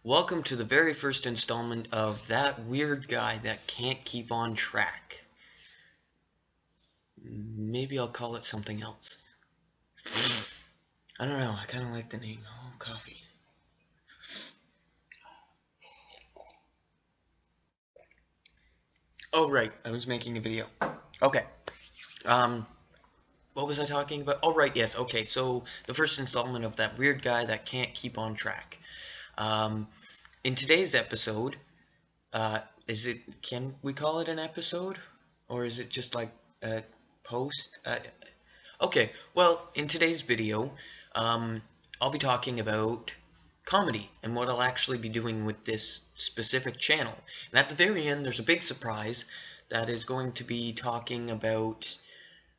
Welcome to the very first installment of That Weird Guy That Can't Keep on Track. Maybe I'll call it something else. I don't know, I kind of like the name. Oh, coffee. Oh, right, I was making a video. Okay, um, what was I talking about? Oh, right, yes, okay, so the first installment of That Weird Guy That Can't Keep on Track. Um, in today's episode, can we call it an episode? Or is it just like a post? Okay, well, in today's video, um, I'll be talking about comedy and what I'll actually be doing with this specific channel. And at the very end, there's a big surprise that is going to be talking about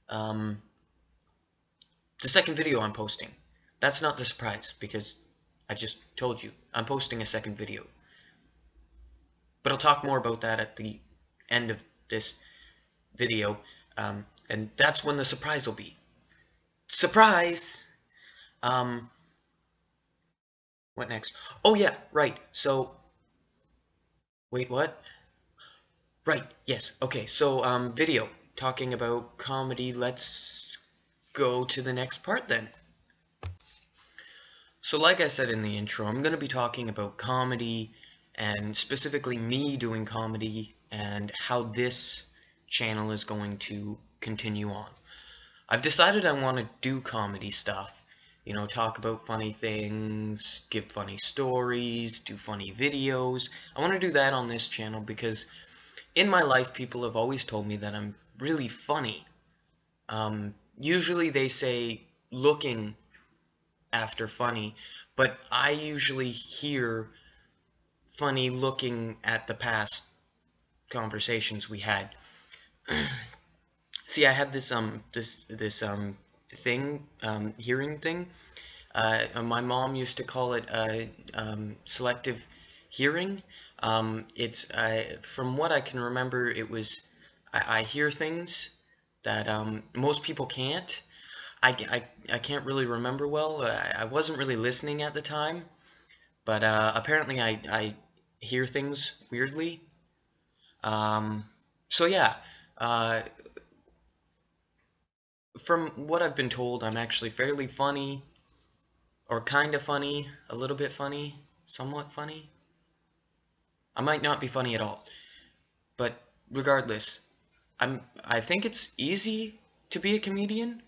um, the second video I'm posting. That's not the surprise, because I just told you, I'm posting a second video. But I'll talk more about that at the end of this video, and that's when the surprise will be. Surprise! What next? Oh yeah, right. So, wait, what? Right, yes. Okay, so video talking about comedy. Let's go to the next part then. So like I said in the intro, I'm going to be talking about comedy and specifically me doing comedy and how this channel is going to continue on. I've decided I want to do comedy stuff. You know, talk about funny things, give funny stories, do funny videos. I want to do that on this channel because in my life people have always told me that I'm really funny. Usually they say looking after funny, but I usually hear funny looking at the past conversations we had. See, I have this thing, hearing thing. My mom used to call it selective hearing. It's from what I can remember, it was I hear things that most people can't. I can't really remember well. I wasn't really listening at the time, but apparently I hear things weirdly. So yeah. From what I've been told, I'm actually fairly funny, or kind of funny, a little bit funny, somewhat funny. I might not be funny at all, but regardless, I think it's easy to be a comedian.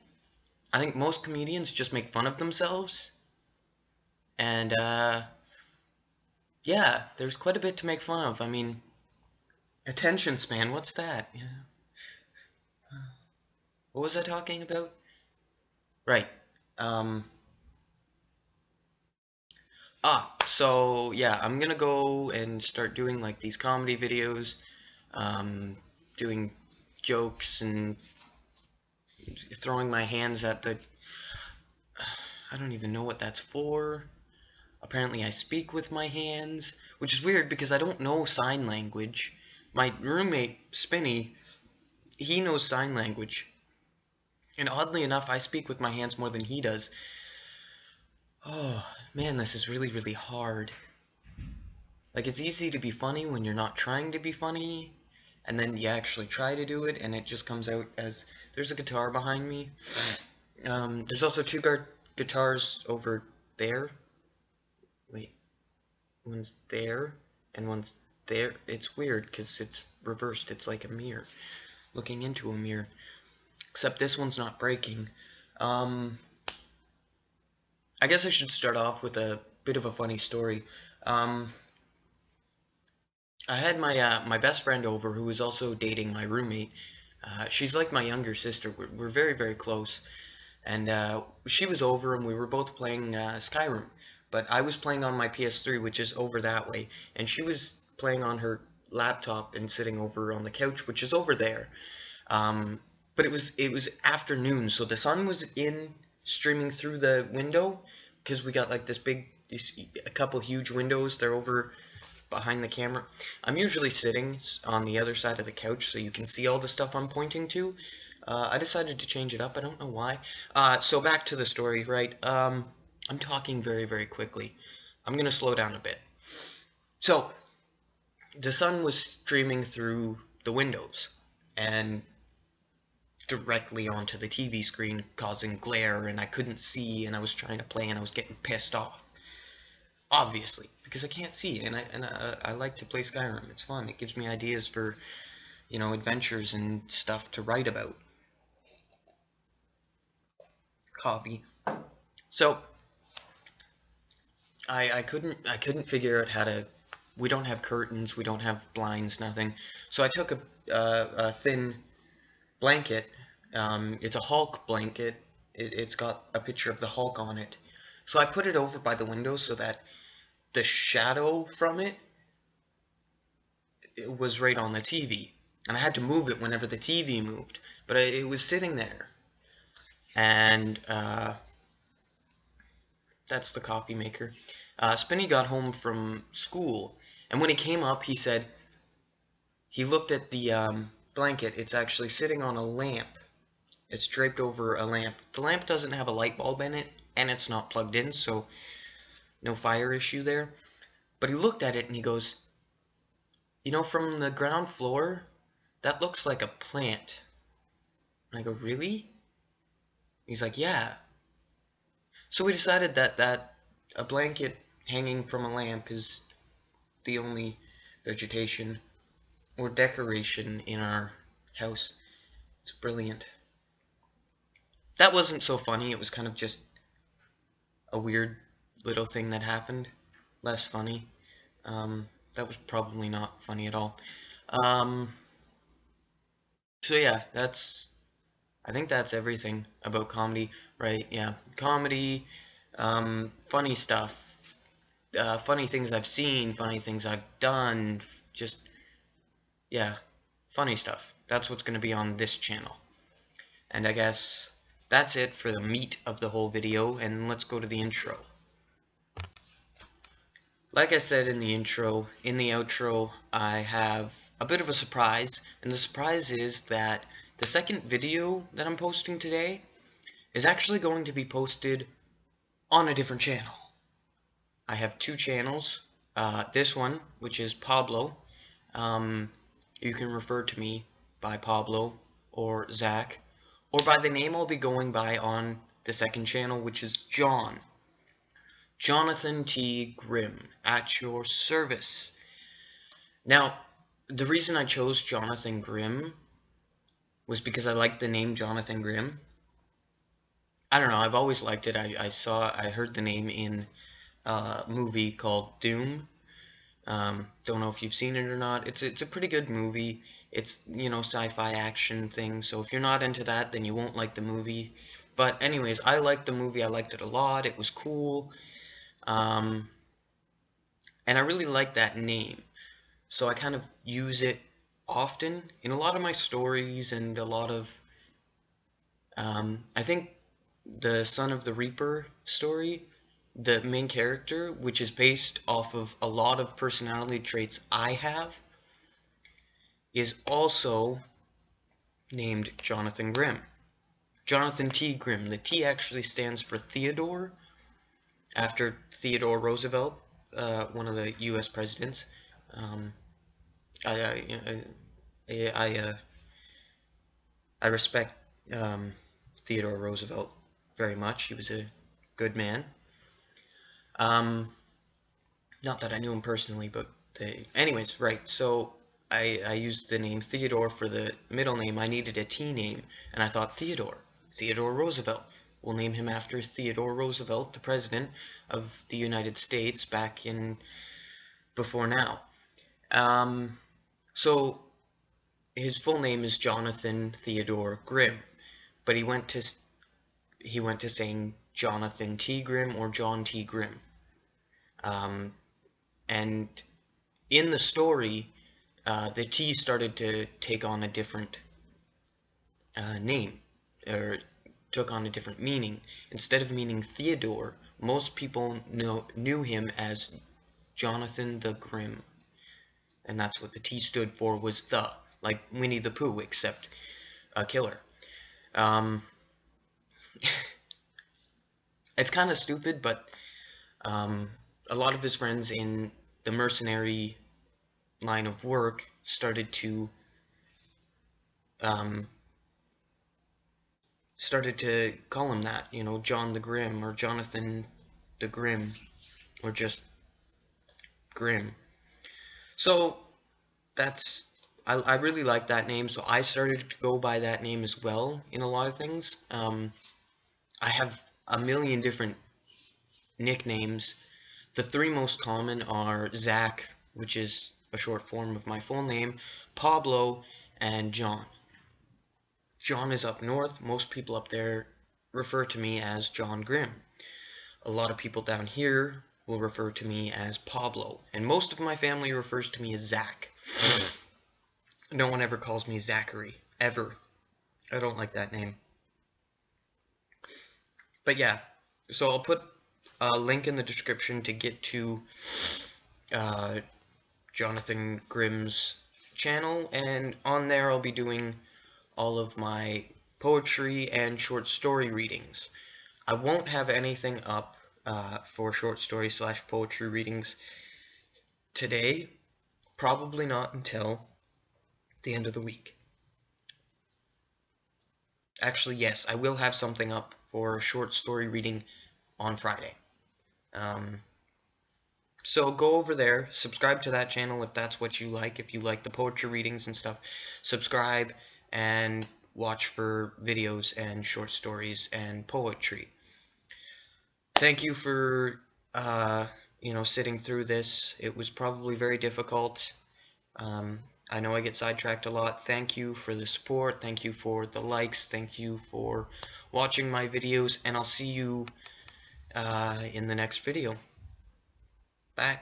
I think most comedians just make fun of themselves, and yeah, there's quite a bit to make fun of. I mean, attention span, what's that? Yeah. What was I talking about? Right. Um, so yeah, I'm gonna go and start doing like these comedy videos, doing jokes and throwing my hands at the... I don't even know what that's for. Apparently I speak with my hands, which is weird because I don't know sign language. My roommate, Spinny, he knows sign language. And oddly enough, I speak with my hands more than he does. Oh, man, this is really, really hard. Like, it's easy to be funny when you're not trying to be funny, and then you actually try to do it, and it just comes out as... There's a guitar behind me. There's also two guitars over there. Wait. One's there, and one's there. It's weird, because it's reversed. It's like a mirror. Looking into a mirror. Except this one's not breaking. I guess I should start off with a bit of a funny story. I had my best friend over who was also dating my roommate. She's like my younger sister. We're very, very close. And she was over and we were both playing Skyrim. But I was playing on my PS3, which is over that way. And she was playing on her laptop and sitting over on the couch, which is over there. But it was afternoon, so the sun was in streaming through the window because we got like a couple huge windows. They're over behind the camera. I'm usually sitting on the other side of the couch so you can see all the stuff I'm pointing to. I decided to change it up. I don't know why. So back to the story, right? I'm talking very, very quickly. I'm going to slow down a bit. So the sun was streaming through the windows and directly onto the TV screen, causing glare, and I couldn't see, and I was trying to play, and I was getting pissed off. Obviously, because I can't see, and I like to play Skyrim. It's fun. It gives me ideas for, you know, adventures and stuff to write about. Copy. So I couldn't figure out how to. We don't have curtains. We don't have blinds. Nothing. So I took a thin blanket. It's a Hulk blanket. It's got a picture of the Hulk on it. So I put it over by the window so that the shadow from it was right on the TV. And I had to move it whenever the TV moved. But it was sitting there. And that's the coffee maker. Spinny got home from school. And when he came up, he said, he looked at the blanket. It's actually sitting on a lamp. It's draped over a lamp. The lamp doesn't have a light bulb in it, and it's not plugged in, so no fire issue there. But he looked at it and he goes, you know, from the ground floor, that looks like a plant. And I go, really? He's like, yeah. So we decided that a blanket hanging from a lamp is the only vegetation or decoration in our house. It's brilliant. That wasn't so funny. It was kind of just a weird little thing that happened. Less funny. That was probably not funny at all. So yeah, I think that's everything about comedy, right? Yeah, comedy, funny stuff, funny things I've seen, funny things I've done, just, yeah, funny stuff. That's what's going to be on this channel. And I guess that's it for the meat of the whole video, and let's go to the intro. Like I said in the intro, in the outro, I have a bit of a surprise, and the surprise is that the second video that I'm posting today is actually going to be posted on a different channel. I have two channels. This one, which is Pablo. You can refer to me by Pablo or Zach, or by the name I'll be going by on the second channel, which is John. Jonathan T. Grimm, at your service. Now, the reason I chose Jonathan Grimm was because I liked the name Jonathan Grimm. I don't know, I've always liked it. I heard the name in a movie called Doom. Don't know if you've seen it or not. It's a pretty good movie. It's, you know, sci-fi action thing, so if you're not into that, then you won't like the movie. But anyways, I liked the movie. I liked it a lot. It was cool. And I really like that name. So I kind of use it often in a lot of my stories and a lot of, I think the Son of the Reaper story, the main character, which is based off of a lot of personality traits I have, is also named Jonathan Grimm. Jonathan T. Grimm. The T actually stands for Theodore, after Theodore Roosevelt, one of the U.S. presidents. I respect Theodore Roosevelt very much. He was a good man. Not that I knew him personally, but anyways, right. So I used the name Theodore for the middle name. I needed a T name, and I thought Theodore Roosevelt. We'll name him after Theodore Roosevelt, the president of the United States back in before now. So his full name is Jonathan Theodore Grimm, but he went to saying Jonathan T. Grimm or John T. Grimm. And in the story, the T started to take on a different name, or took on a different meaning. Instead of meaning Theodore, most people knew him as Jonathan the Grimm. And that's what the T stood for, was the, like Winnie the Pooh, except a killer. It's kind of stupid, but a lot of his friends in the mercenary line of work started to call him that, you know, John the Grim, or Jonathan the Grim, or just Grim. So that's, I really like that name, so I started to go by that name as well in a lot of things. I have a million different nicknames. The three most common are Zach, which is a short form of my full name, Pablo, and John. John is up north. Most people up there refer to me as John Grim. A lot of people down here will refer to me as Pablo, and most of my family refers to me as Zach. No one ever calls me Zachary, ever. I don't like that name. But yeah, so I'll put a link in the description to get to Jonathan Grim's channel, and on there I'll be doing all of my poetry and short story readings. I won't have anything up for short story / poetry readings today, probably not until the end of the week. Actually, yes, I will have something up for short story reading on Friday. So go over there, subscribe to that channel if that's what you like. If you like the poetry readings and stuff, subscribe and watch for videos and short stories and poetry. Thank you for sitting through this. It was probably very difficult. I know I get sidetracked a lot. Thank you for the support. Thank you for the likes. Thank you for watching my videos, and I'll see you in the next video. Bye.